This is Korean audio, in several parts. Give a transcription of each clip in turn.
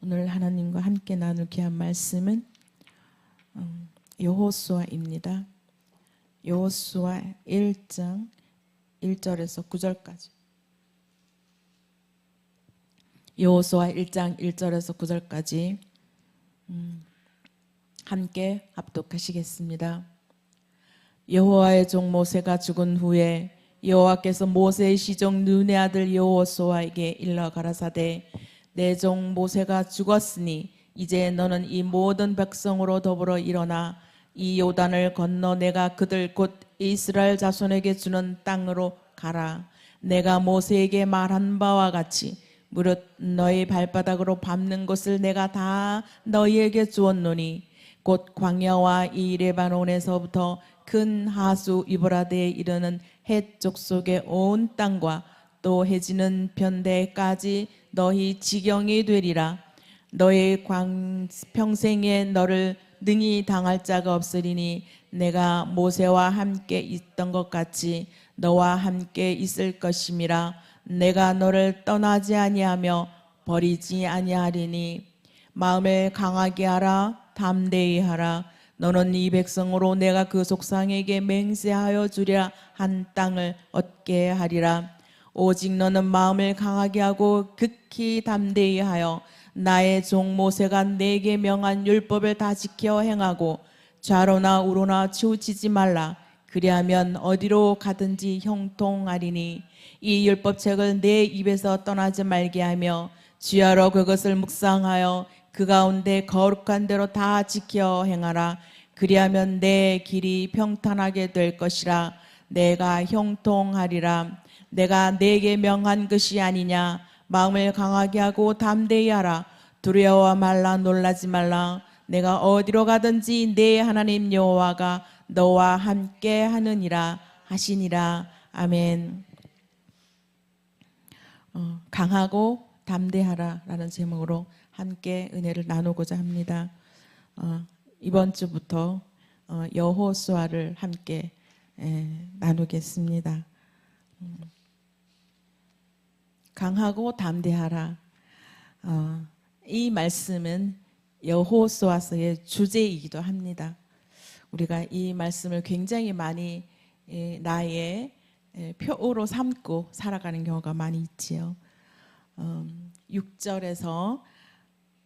오늘 하나님과 함께 나눌 귀한 말씀은 여호수아입니다. 여호수아 1장 1절에서 9절까지. 여호수아 1장 1절에서 9절까지 함께 합독하시겠습니다. 여호와의 종 모세가 죽은 후에 여호와께서 모세의 시종 눈의 아들 여호수아에게 일러 가라사대 내 종 모세가 죽었으니 이제 너는 이 모든 백성으로 더불어 일어나 이 요단을 건너 내가 그들 곧 이스라엘 자손에게 주는 땅으로 가라. 내가 모세에게 말한 바와 같이 무릇 너희 발바닥으로 밟는 곳을 내가 다 너희에게 주었노니 곧 광야와 이 레바논에서부터 큰 하수 유브라데에 이르는 헷 족속의 온 땅과 또 해지는 변대까지 너희 지경이 되리라. 너의 평생에 너를 능히 당할 자가 없으리니 내가 모세와 함께 있던 것 같이 너와 함께 있을 것임이라. 내가 너를 떠나지 아니하며 버리지 아니하리니 마음을 강하게 하라. 담대히 하라. 너는 이 백성으로 내가 그 속상에게 맹세하여 주리라 한 땅을 얻게 하리라. 오직 너는 마음을 강하게 하고 극히 담대히 하여 나의 종 모세가 내게 명한 율법을 다 지켜 행하고 좌로나 우로나 치우치지 말라. 그리하면 어디로 가든지 형통하리니 이 율법책을 내 입에서 떠나지 말게 하며 주야로 그것을 묵상하여 그 가운데 거룩한 대로 다 지켜 행하라. 그리하면 내 길이 평탄하게 될 것이라. 내가 형통하리라. 내가 내게 명한 것이 아니냐. 마음을 강하게 하고 담대히 하라. 두려워 말라. 놀라지 말라. 내가 어디로 가든지 내 하나님 여호와가 너와 함께 하느니라 하시니라. 아멘. 강하고 담대하라 라는 제목으로 함께 은혜를 나누고자 합니다. 이번 주부터 여호수아를 함께 나누겠습니다. 강하고 담대하라. 이 말씀은 여호수아서의 주제이기도 합니다. 우리가 이 말씀을 굉장히 많이 나의 표어로 삼고 살아가는 경우가 많이 있지요. 6절에서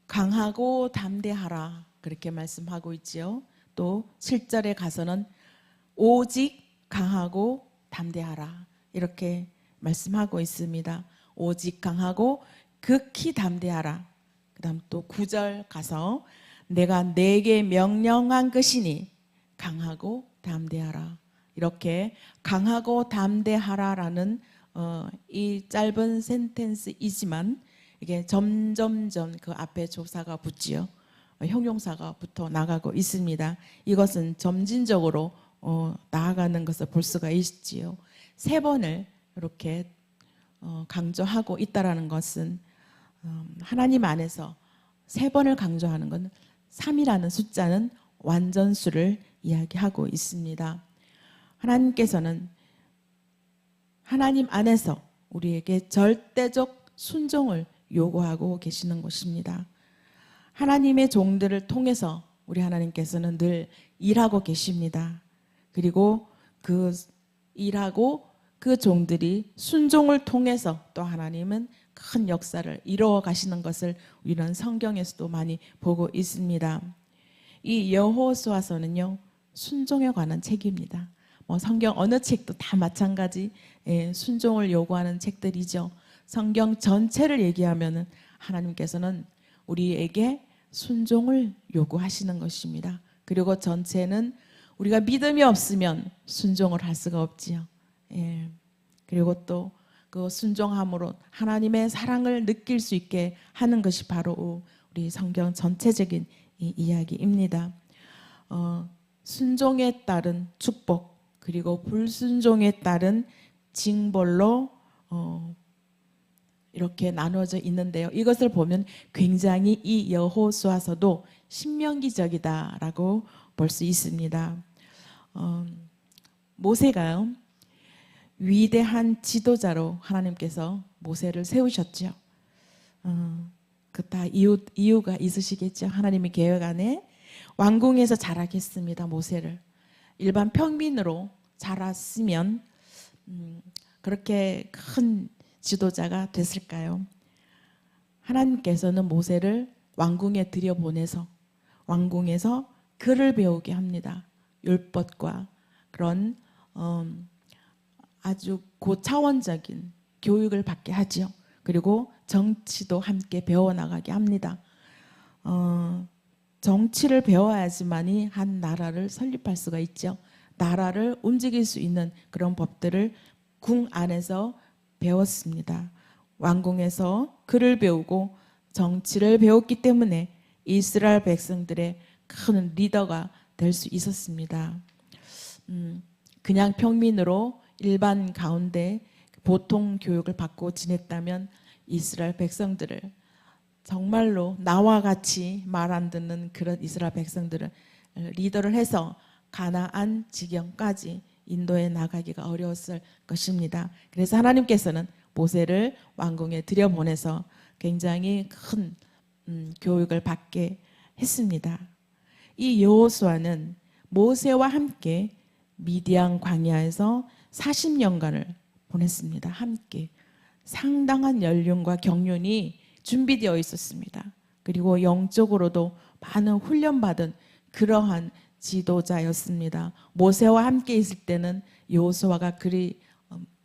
강하고 담대하라 그렇게 말씀하고 있지요. 또 7절에 가서는 오직 강하고 담대하라 이렇게 말씀하고 있습니다. 오직 강하고 극히 담대하라. 그 다음 또 9절 가서 내가 내게 명령한 것이니 강하고 담대하라. 이렇게 강하고 담대하라라는 이 짧은 센텐스이지만 이게 점점점 그 앞에 조사가 붙지요. 형용사가 붙어 나가고 있습니다. 이것은 점진적으로 나아가는 것을 볼 수가 있지요. 3번을 이렇게 강조하고 있다라는 것은 하나님 안에서 3번을 강조하는 건 3이라는 숫자는 완전수를 이야기하고 있습니다. 하나님께서는 하나님 안에서 우리에게 절대적 순종을 요구하고 계시는 것입니다. 하나님의 종들을 통해서 우리 하나님께서는 늘 일하고 계십니다. 그리고 그 일하고 그 종들이 순종을 통해서 또 하나님은 큰 역사를 이루어 가시는 것을 우리는 성경에서도 많이 보고 있습니다. 이 여호수아서는요 순종에 관한 책입니다. 성경 어느 책도 다 마찬가지 순종을 요구하는 책들이죠. 성경 전체를 얘기하면은 하나님께서는 우리에게 순종을 요구하시는 것입니다. 그리고 전체는 우리가 믿음이 없으면 순종을 할 수가 없지요. 그리고 또 그 순종함으로 하나님의 사랑을 느낄 수 있게 하는 것이 바로 우리 성경 전체적인 이야기입니다. 순종에 따른 축복 그리고 불순종에 따른 징벌로 이렇게 나누어져 있는데요. 이것을 보면 굉장히 이 여호수아서도 신명기적이다라고 볼 수 있습니다. 모세가요 위대한 지도자로 하나님께서 모세를 세우셨죠. 그 다 이유가 있으시겠죠. 하나님의 계획 안에 왕궁에서 자라겠습니다. 모세를 일반 평민으로 자랐으면 그렇게 큰 지도자가 됐을까요? 하나님께서는 모세를 왕궁에 들여보내서 왕궁에서 글을 배우게 합니다. 율법과 그런 아주 고차원적인 교육을 받게 하지요. 그리고 정치도 함께 배워나가게 합니다. 정치를 배워야지만이 한 나라를 설립할 수가 있죠. 나라를 움직일 수 있는 그런 법들을 궁 안에서 배웠습니다. 왕궁에서 글을 배우고 정치를 배웠기 때문에 이스라엘 백성들의 큰 리더가 될 수 있었습니다. 그냥 평민으로 일반 가운데 보통 교육을 받고 지냈다면 이스라엘 백성들을 정말로 나와 같이 말 안 듣는 그런 이스라엘 백성들을 리더를 해서 가나안 지경까지 인도에 나가기가 어려웠을 것입니다. 그래서 하나님께서는 모세를 왕궁에 들여보내서 굉장히 큰 교육을 받게 했습니다. 이 여호수아는 모세와 함께 미디안 광야에서 40년간을 보냈습니다. 함께 상당한 연륜과 경륜이 준비되어 있었습니다. 그리고 영적으로도 많은 훈련받은 그러한 지도자였습니다. 모세와 함께 있을 때는 여호수아가 그리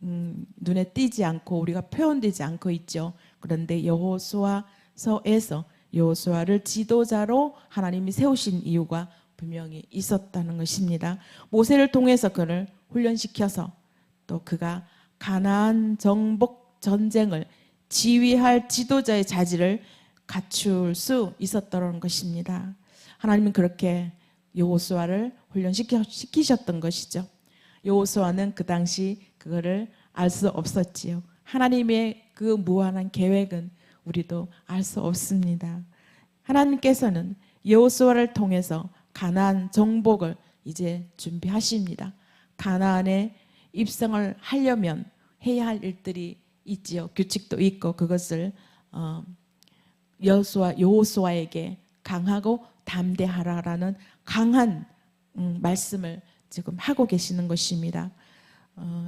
눈에 띄지 않고 우리가 표현되지 않고 있죠. 그런데 여호수아서에서 여호수아를 지도자로 하나님이 세우신 이유가 분명히 있었다는 것입니다. 모세를 통해서 그를 훈련시켜서 또 그가 가나안 정복 전쟁을 지휘할 지도자의 자질을 갖출 수 있었다는 것입니다. 하나님은 그렇게 여호수아를 훈련시키셨던 것이죠. 여호수아는 그 당시 그거를 알 수 없었지요. 하나님의 그 무한한 계획은 우리도 알 수 없습니다. 하나님께서는 여호수아를 통해서 가나안 정복을 이제 준비하십니다. 가나안에 입성을 하려면 해야 할 일들이 있지요. 규칙도 있고 그것을 여호수아에게 강하고 담대하라라는 강한 말씀을 지금 하고 계시는 것입니다.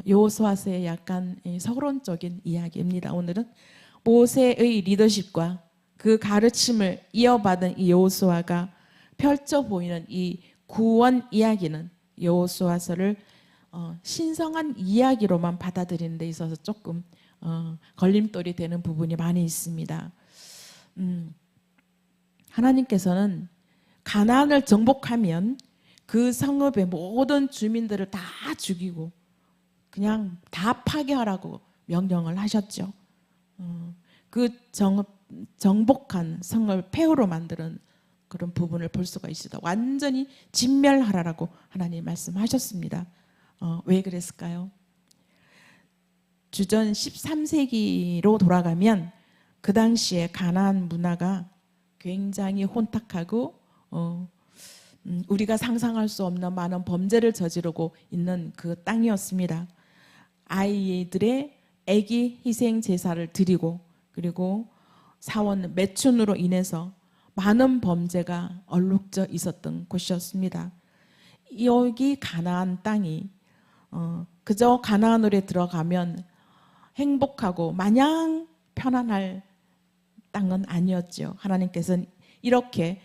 여호수아서의 약간 서론적인 이야기입니다. 오늘은 모세의 리더십과 그 가르침을 이어받은 이 여호수아가 펼쳐 보이는 이 구원 이야기는 여호수아서를 신성한 이야기로만 받아들이는 데 있어서 조금 걸림돌이 되는 부분이 많이 있습니다. 하나님께서는 가나안을 정복하면 그 성읍의 모든 주민들을 다 죽이고 그냥 다 파괴하라고 명령을 하셨죠. 그 정복한 성을 폐허로 만드는 그런 부분을 볼 수가 있습니다. 완전히 진멸하라고 하나님 말씀하셨습니다. 왜 그랬을까요? 주전 13세기로 돌아가면 그 당시에 가나안 문화가 굉장히 혼탁하고 우리가 상상할 수 없는 많은 범죄를 저지르고 있는 그 땅이었습니다. 아이들의 아기 희생 제사를 드리고 그리고 사원 매춘으로 인해서 많은 범죄가 얼룩져 있었던 곳이었습니다. 여기 가나안 땅이 그저 가나안으로 들어가면 행복하고 마냥 편안할 땅은 아니었죠. 하나님께서는 이렇게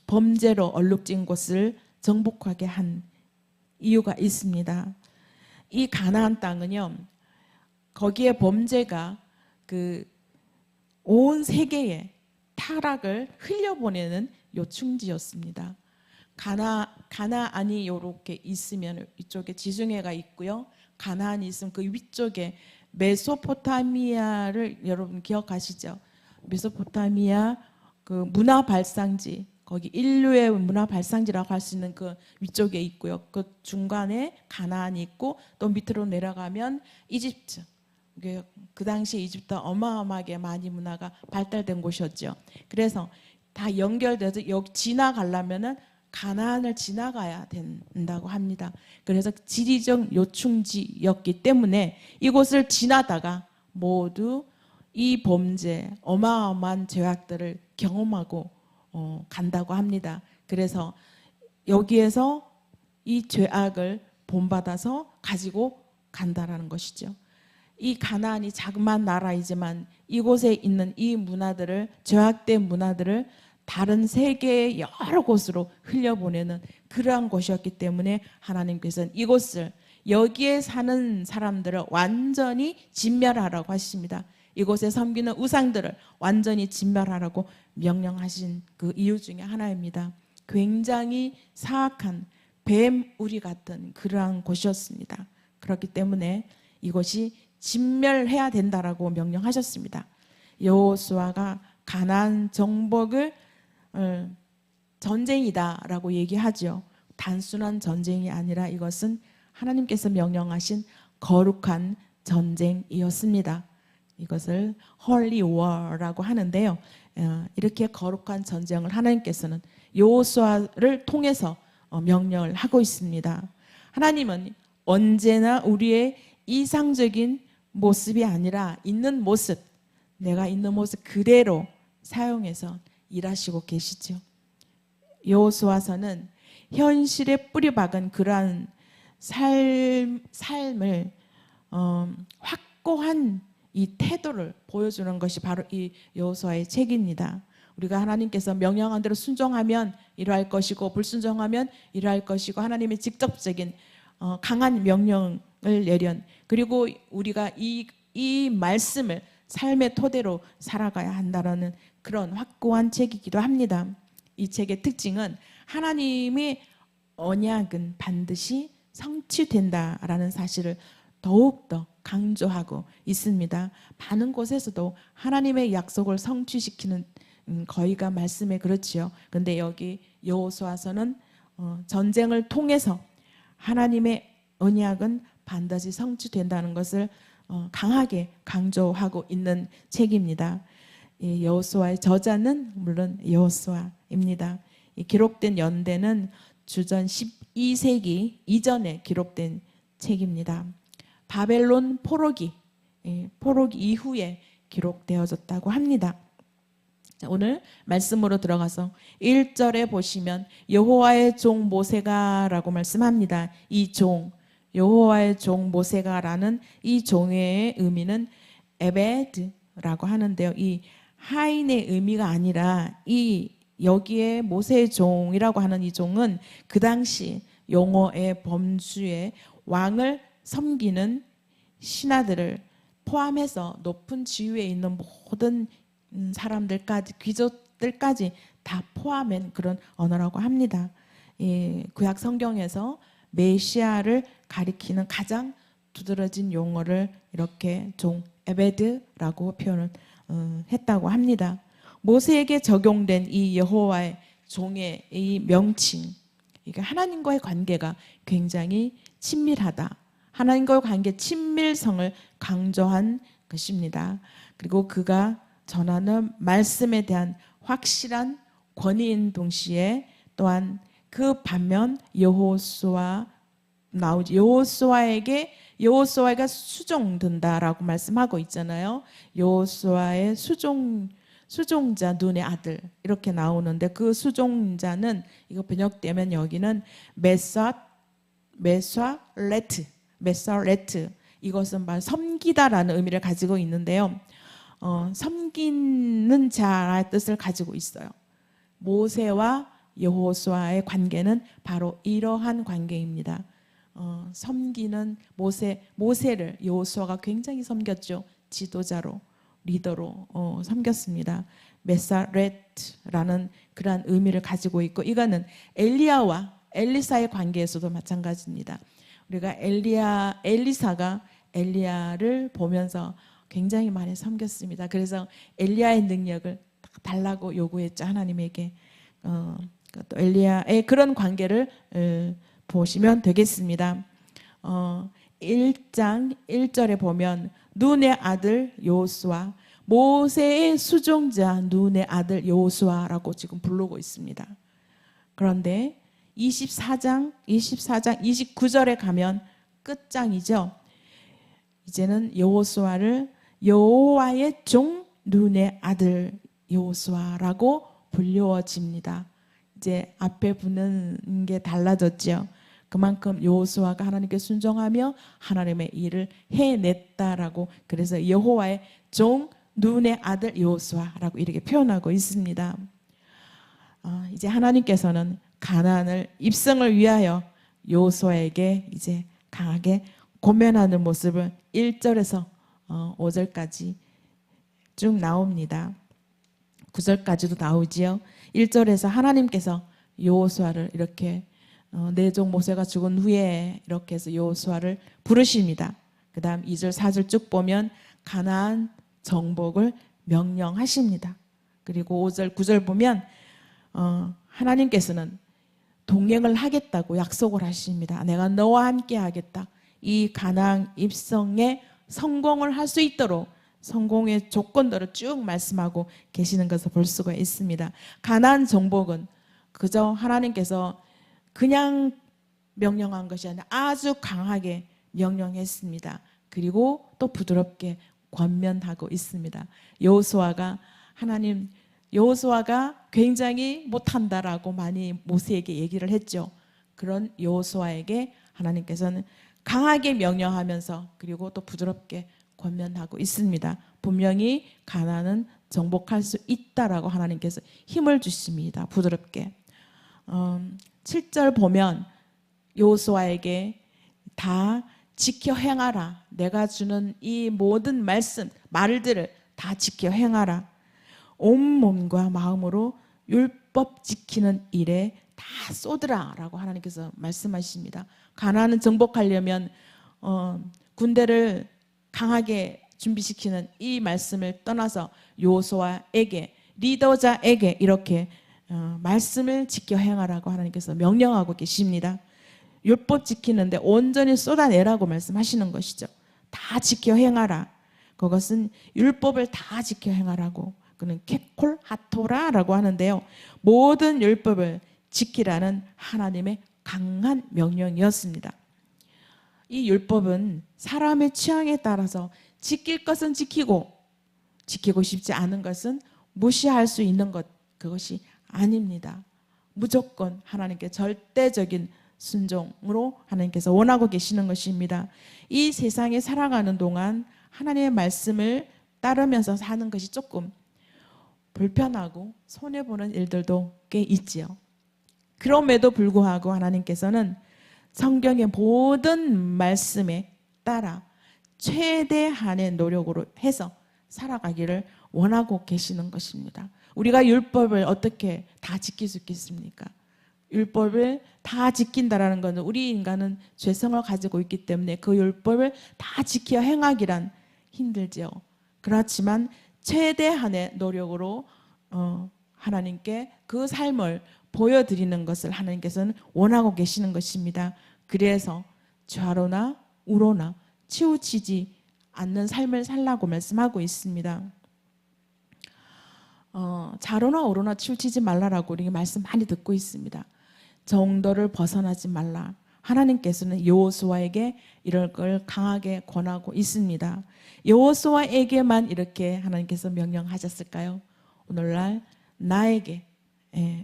범죄로 얼룩진 곳을 정복하게 한 이유가 있습니다. 이 가나안 땅은요, 거기에 범죄가 그 온 세계에 타락을 흘려보내는 요충지였습니다. 가나안이 이렇게 있으면 이쪽에 지중해가 있고요. 가나안이 있으면 그 위쪽에 메소포타미아를 여러분 기억하시죠? 메소포타미아 그 문화 발상지, 거기 인류의 문화 발상지라고 할 수 있는 그 위쪽에 있고요. 그 중간에 가나안이 있고 또 밑으로 내려가면 이집트. 그 당시 이집트 어마어마하게 많이 문화가 발달된 곳이었죠. 그래서 다 연결돼서 여기 지나가려면은 가나안을 지나가야 된다고 합니다. 그래서 지리적 요충지였기 때문에 이곳을 지나다가 모두 이 범죄, 어마어마한 죄악들을 경험하고 간다고 합니다. 그래서 여기에서 이 죄악을 본받아서 가지고 간다라는 것이죠. 이 가나안이 자그마한 나라이지만 이곳에 있는 이 문화들을, 죄악된 문화들을 다른 세계의 여러 곳으로 흘려보내는 그러한 곳이었기 때문에 하나님께서는 이곳을, 여기에 사는 사람들을 완전히 진멸하라고 하십니다. 이곳에 섬기는 우상들을 완전히 진멸하라고 명령하신 그 이유 중에 하나입니다. 굉장히 사악한 뱀우리 같은 그러한 곳이었습니다. 그렇기 때문에 이곳이 진멸해야 된다라고 명령하셨습니다. 여호수아가 가나안 정복을 전쟁이다라고 얘기하죠. 단순한 전쟁이 아니라 이것은 하나님께서 명령하신 거룩한 전쟁이었습니다. 이것을 Holy War라고 하는데요. 이렇게 거룩한 전쟁을 하나님께서는 여호수아를 통해서 명령을 하고 있습니다. 하나님은 언제나 우리의 이상적인 모습이 아니라 있는 모습, 내가 있는 모습 그대로 사용해서 일하시고 계시죠. 여호수아서는 현실에 뿌리박은 그러한 삶을 확고한 이 태도를 보여주는 것이 바로 이 여호수아의 책입니다. 우리가 하나님께서 명령한 대로 순종하면 이러할 것이고 불순종하면 이러할 것이고 하나님의 직접적인 강한 명령을 내련, 그리고 우리가 이 말씀을 삶의 토대로 살아가야 한다는 그런 확고한 책이기도 합니다. 이 책의 특징은 하나님의 언약은 반드시 성취된다라는 사실을 더욱더 강조하고 있습니다. 많은 곳에서도 하나님의 약속을 성취시키는 거의가 말씀에 그렇지요. 근데 여기 여호수아서는 전쟁을 통해서 하나님의 언약은 반드시 성취된다는 것을 강하게 강조하고 있는 책입니다. 이 여호수아의 저자는 물론 여호수아입니다. 이 기록된 연대는 주전 12세기 이전에 기록된 책입니다. 바벨론 포로기 이후에 기록되어졌다고 합니다. 자, 오늘 말씀으로 들어가서 1절에 보시면 여호와의 종 모세가라고 말씀합니다. 이 종, 여호와의 종 모세가라는 이 종의 의미는 에베드라고 하는데요. 이 하인의 의미가 아니라 이 여기에 모세의 종이라고 하는 이 종은 그 당시 용어의 범주의 왕을 섬기는 신하들을 포함해서 높은 지위에 있는 모든 사람들까지, 귀족들까지 다 포함한 그런 언어라고 합니다. 구약 성경에서 메시아를 가리키는 가장 두드러진 용어를 이렇게 종 에베드라고 표현을 했다고 합니다. 모세에게 적용된 이 여호와의 종의 이 명칭, 그러니까 하나님과의 관계가 굉장히 친밀하다. 하나님과의 관계 친밀성을 강조한 것입니다. 그리고 그가 전하는 말씀에 대한 확실한 권위인 동시에 또한 그 반면 여호수아가 수종된다라고 말씀하고 있잖아요. 여호수아의 수종자 눈의 아들 이렇게 나오는데 그 수종자는 이거 번역되면 여기는 메사레트 이것은 말 섬기다라는 의미를 가지고 있는데요. 섬기는 자의 뜻을 가지고 있어요. 모세와 여호수아의 관계는 바로 이러한 관계입니다. 섬기는 모세를 여호수아가 굉장히 섬겼죠. 지도자로, 리더로 섬겼습니다. 메사렛라는 그러한 의미를 가지고 있고, 이거는 엘리야와 엘리사의 관계에서도 마찬가지입니다. 우리가 엘리사가 엘리야를 보면서 굉장히 많이 섬겼습니다. 그래서 엘리야의 능력을 달라고 요구했죠, 하나님에게. 또 엘리야의 그런 관계를 보시면 되겠습니다. 1장 1절에 보면 눈의 아들 여호수아, 모세의 수종자 눈의 아들 여호수아라고 지금 부르고 있습니다. 그런데 24장 29절에 가면 끝장이죠. 이제는 여호수아를 여호와의 종 눈의 아들 여호수아라고 불려집니다. 이제 앞에 붙는 게 달라졌죠. 그만큼 여호수아가 하나님께 순종하며 하나님의 일을 해냈다라고, 그래서 여호와의 종 눈의 아들 여호수아라고 이렇게 표현하고 있습니다. 이제 하나님께서는 가나안을 입성을 위하여 여호수아에게 이제 강하게 권면하는 모습을 1절에서 5절까지 쭉 나옵니다. 9절까지도 나오지요. 1절에서 하나님께서 여호수아를 이렇게 내 종 모세가 죽은 후에 이렇게 해서 여호수아를 부르십니다. 그 다음 2절 4절 쭉 보면 가나안 정복을 명령하십니다. 그리고 5절 9절 보면 하나님께서는 동행을 하겠다고 약속을 하십니다. 내가 너와 함께 하겠다. 이 가나안 입성에 성공을 할 수 있도록 성공의 조건들을 쭉 말씀하고 계시는 것을 볼 수가 있습니다. 가나안 정복은 그저 하나님께서 그냥 명령한 것이 아니라 아주 강하게 명령했습니다. 그리고 또 부드럽게 권면하고 있습니다. 여호수아가 굉장히 못한다라고 많이 모세에게 얘기를 했죠. 그런 여호수아에게 하나님께서는 강하게 명령하면서 그리고 또 부드럽게 권면하고 있습니다. 분명히 가나안은 정복할 수 있다라고 하나님께서 힘을 주십니다. 부드럽게. 7절 보면 여호수아에게 다 지켜 행하라. 내가 주는 이 모든 말들을 다 지켜 행하라. 온 몸과 마음으로 율법 지키는 일에 다 쏟으라라고 하나님께서 말씀하십니다. 가나안을 정복하려면 군대를 강하게 준비시키는 이 말씀을 떠나서 여호수아에게, 리더자에게 이렇게 말씀을 지켜 행하라고 하나님께서 명령하고 계십니다. 율법 지키는데 온전히 쏟아내라고 말씀하시는 것이죠. 다 지켜 행하라. 그것은 율법을 다 지켜 행하라고. 그는 케콜 하토라라고 하는데요. 모든 율법을 지키라는 하나님의 강한 명령이었습니다. 이 율법은 사람의 취향에 따라서 지킬 것은 지키고 싶지 않은 것은 무시할 수 있는 것, 그것이 아닙니다. 무조건 하나님께 절대적인 순종으로 하나님께서 원하고 계시는 것입니다. 이 세상에 살아가는 동안 하나님의 말씀을 따르면서 사는 것이 조금 불편하고 손해보는 일들도 꽤 있지요. 그럼에도 불구하고 하나님께서는 성경의 모든 말씀에 따라 최대한의 노력으로 해서 살아가기를 원하고 계시는 것입니다. 우리가 율법을 어떻게 다 지킬 수 있겠습니까? 율법을 다 지킨다라는 것은 우리 인간은 죄성을 가지고 있기 때문에 그 율법을 다 지켜 행하기란 힘들지요. 그렇지만 최대한의 노력으로 하나님께 그 삶을 보여드리는 것을 하나님께서는 원하고 계시는 것입니다. 그래서 좌로나 우로나 치우치지 않는 삶을 살라고 말씀하고 있습니다. 좌로나 우로나 치우치지 말라라고 우리 말씀 많이 듣고 있습니다. 정도를 벗어나지 말라. 하나님께서는 여호수아에게 이럴 걸 강하게 권하고 있습니다. 여호수아에게만 이렇게 하나님께서 명령하셨을까요? 오늘날 나에게,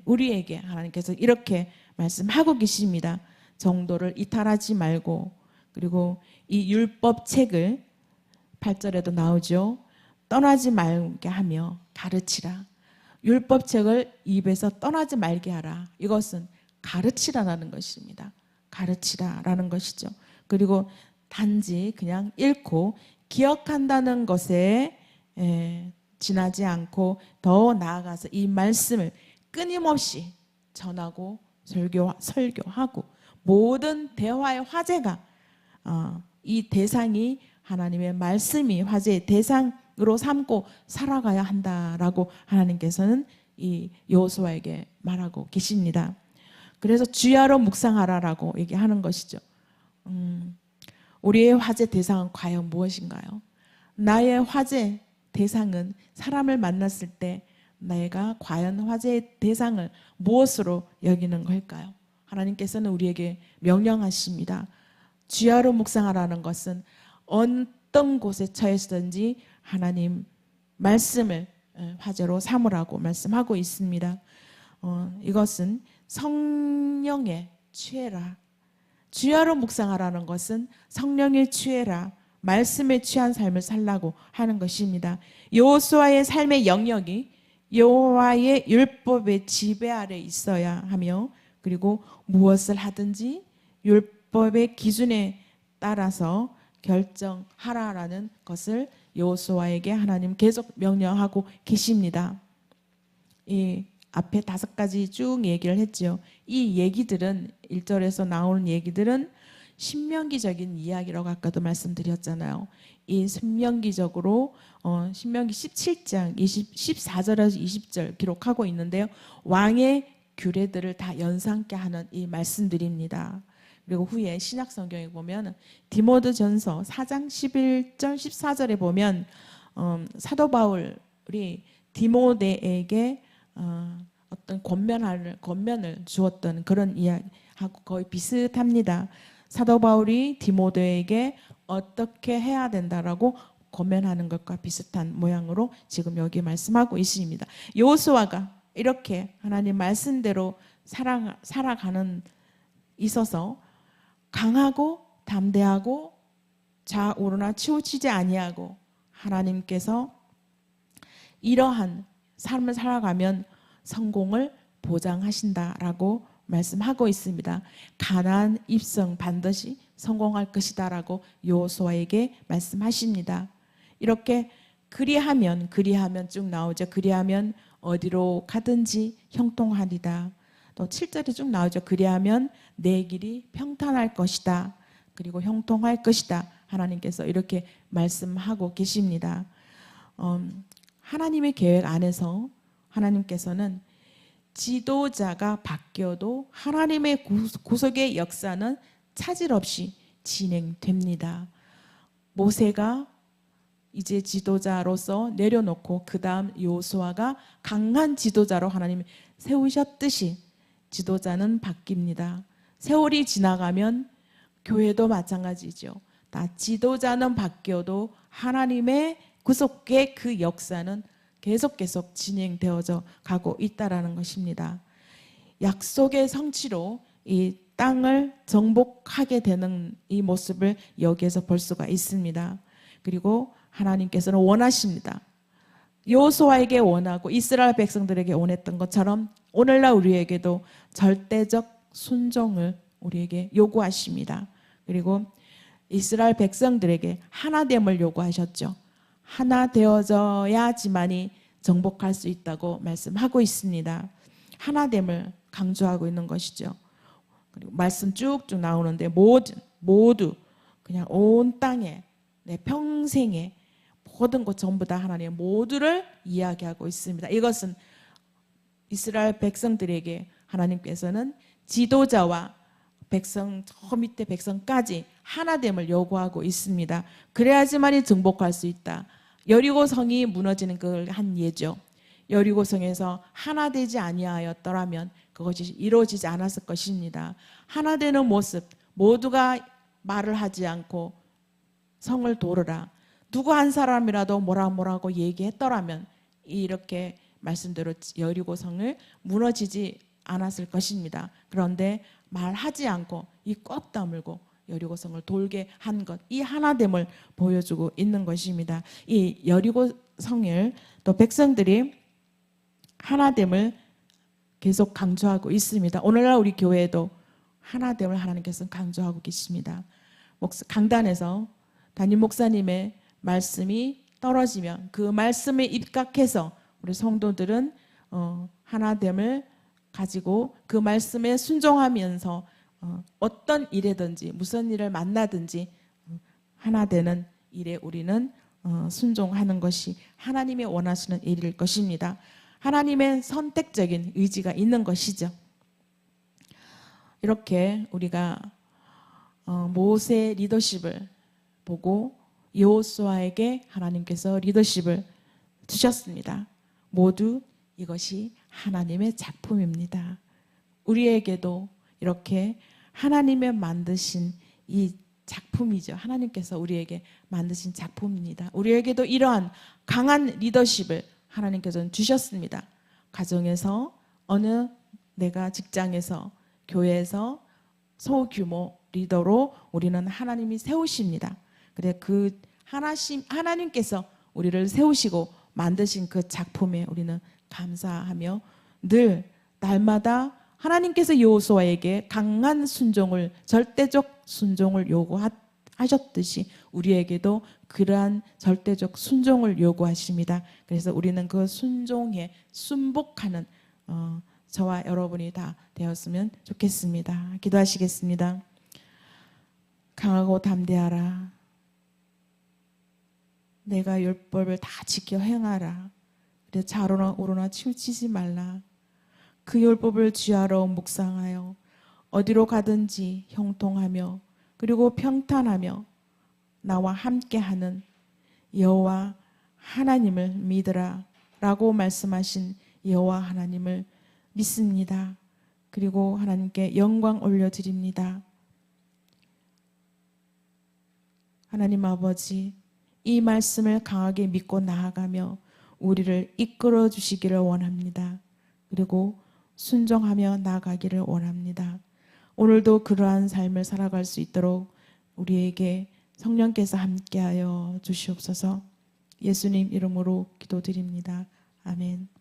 우리에게 하나님께서 이렇게 말씀하고 계십니다. 정도를 이탈하지 말고, 그리고 이 율법책을 8절에도 나오죠. 떠나지 말게 하며 가르치라. 율법책을 입에서 떠나지 말게 하라. 이것은 가르치라라는 것입니다. 가르치라라는 것이죠. 그리고 단지 그냥 읽고 기억한다는 것에 지나지 않고 더 나아가서 이 말씀을 끊임없이 전하고 설교하고 모든 대화의 화제가 이 대상이 하나님의 말씀이 화제의 대상으로 삼고 살아가야 한다라고 하나님께서는 이 여호수아에게 말하고 계십니다. 그래서 주야로 묵상하라라고 얘기하는 것이죠. 우리의 화제 대상은 과연 무엇인가요? 나의 화제 대상은 사람을 만났을 때 내가 과연 화제의 대상을 무엇으로 여기는 걸까요? 하나님께서는 우리에게 명령하십니다. 주야로 묵상하라는 것은 어떤 곳에 처했든지 하나님 말씀을 화제로 삼으라고 말씀하고 있습니다. 이것은 성령에 취해라. 주야로 묵상하라는 것은 성령에 취해라. 말씀에 취한 삶을 살라고 하는 것입니다. 여호수아의 삶의 영역이 여호와의 율법의 지배 아래 있어야 하며, 그리고 무엇을 하든지 율법의 기준에 따라서 결정하라라는 것을 여호수아에게 하나님 계속 명령하고 계십니다. 이 앞에 5가지 쭉 얘기를 했죠. 이 얘기들은 1절에서 나오는 얘기들은 신명기적인 이야기라고 아까도 말씀드렸잖아요. 이 신명기적으로 신명기 17장 14절에서 20절 기록하고 있는데요. 왕의 규례들을 다 연상케 하는 이 말씀들입니다. 그리고 후에 신약 성경에 보면 디모데전서 4장 11절 14절에 보면 사도 바울이 디모데에게 어떤 권면을 주었던 그런 이야기하고 거의 비슷합니다. 사도 바울이 디모데에게 어떻게 해야 된다라고 권면하는 것과 비슷한 모양으로 지금 여기 말씀하고 있습니다. 여호수아가 이렇게 하나님 말씀대로 살아가는 있어서 강하고 담대하고 좌우로나 치우치지 아니하고 하나님께서 이러한 삶을 살아가면 성공을 보장하신다라고 말씀하고 있습니다. 가나안 입성 반드시 성공할 것이다라고 여호수아에게 말씀하십니다. 이렇게 그리하면 쭉 나오죠. 그리하면 어디로 가든지 형통하리다. 또 7절에 쭉 나오죠. 그리하면 내 길이 평탄할 것이다. 그리고 형통할 것이다. 하나님께서 이렇게 말씀하고 계십니다. 하나님의 계획 안에서 하나님께서는 지도자가 바뀌어도 하나님의 구속의 역사는 차질 없이 진행됩니다. 모세가 이제 지도자로서 내려놓고 그 다음 여호수아가 강한 지도자로 하나님이 세우셨듯이 지도자는 바뀝니다. 세월이 지나가면 교회도 마찬가지죠. 다 지도자는 바뀌어도 하나님의 구속의 그 역사는 계속 진행되어져 가고 있다라는 것입니다. 약속의 성취로 이 땅을 정복하게 되는 이 모습을 여기에서 볼 수가 있습니다. 그리고 하나님께서는 원하십니다. 여호수아에게 원하고 이스라엘 백성들에게 원했던 것처럼 오늘날 우리에게도 절대적 순종을 우리에게 요구하십니다. 그리고 이스라엘 백성들에게 하나됨을 요구하셨죠. 하나 되어져야지만이 정복할 수 있다고 말씀하고 있습니다. 하나됨을 강조하고 있는 것이죠. 그리고 말씀 쭉쭉 나오는데 모두 그냥 온 땅에 내 평생에 모든 것 전부 다 하나님의 모두를 이야기하고 있습니다. 이것은 이스라엘 백성들에게 하나님께서는 지도자와 백성, 저 밑에 백성까지 하나됨을 요구하고 있습니다. 그래야지만이 정복할 수 있다. 여리고 성이 무너지는 걸 한 예죠. 여리고 성에서 하나 되지 아니하였더라면 그것이 이루어지지 않았을 것입니다. 하나 되는 모습, 모두가 말을 하지 않고 성을 도르라. 누구 한 사람이라도 뭐라고 얘기했더라면 이렇게 말씀대로 여리고 성을 무너지지 않았을 것입니다. 그런데 말하지 않고 이 꽉 다물고 여리고성을 돌게 한 것, 이 하나됨을 보여주고 있는 것입니다. 이 여리고성을 또 백성들이 하나됨을 계속 강조하고 있습니다. 오늘날 우리 교회에도 하나됨을 하나님께서 강조하고 계십니다. 강단에서 담임 목사님의 말씀이 떨어지면 그 말씀에 입각해서 우리 성도들은 하나됨을 가지고 그 말씀에 순종하면서 어떤 일이든지 무슨 일을 만나든지 하나 되는 일에 우리는 순종하는 것이 하나님이 원하시는 일일 것입니다. 하나님의 선택적인 의지가 있는 것이죠. 이렇게 우리가 모세의 리더십을 보고 여호수아에게 하나님께서 리더십을 주셨습니다. 모두 이것이 하나님의 작품입니다. 우리에게도 이렇게 하나님의 만드신 이 작품이죠. 하나님께서 우리에게 만드신 작품입니다. 우리에게도 이러한 강한 리더십을 하나님께서는 주셨습니다. 가정에서, 어느 내가 직장에서, 교회에서 소규모 리더로 우리는 하나님이 세우십니다. 그래 그 하나님께서 우리를 세우시고 만드신 그 작품에 우리는 감사하며 늘 날마다 하나님께서 여호수아에게 강한 순종을, 절대적 순종을 요구하셨듯이 우리에게도 그러한 절대적 순종을 요구하십니다. 그래서 우리는 그 순종에 순복하는 저와 여러분이 다 되었으면 좋겠습니다. 기도하시겠습니다. 강하고 담대하라. 내가 율법을 다 지켜 행하라. 그래 좌로나 우로나 치우치지 말라. 그 율법을 주야로 묵상하여 어디로 가든지 형통하며 그리고 평탄하며 나와 함께하는 여호와 하나님을 믿으라 라고 말씀하신 여호와 하나님을 믿습니다. 그리고 하나님께 영광 올려드립니다. 하나님 아버지, 이 말씀을 강하게 믿고 나아가며 우리를 이끌어 주시기를 원합니다. 그리고 순종하며 나아가기를 원합니다. 오늘도 그러한 삶을 살아갈 수 있도록 우리에게 성령께서 함께하여 주시옵소서. 예수님 이름으로 기도드립니다. 아멘.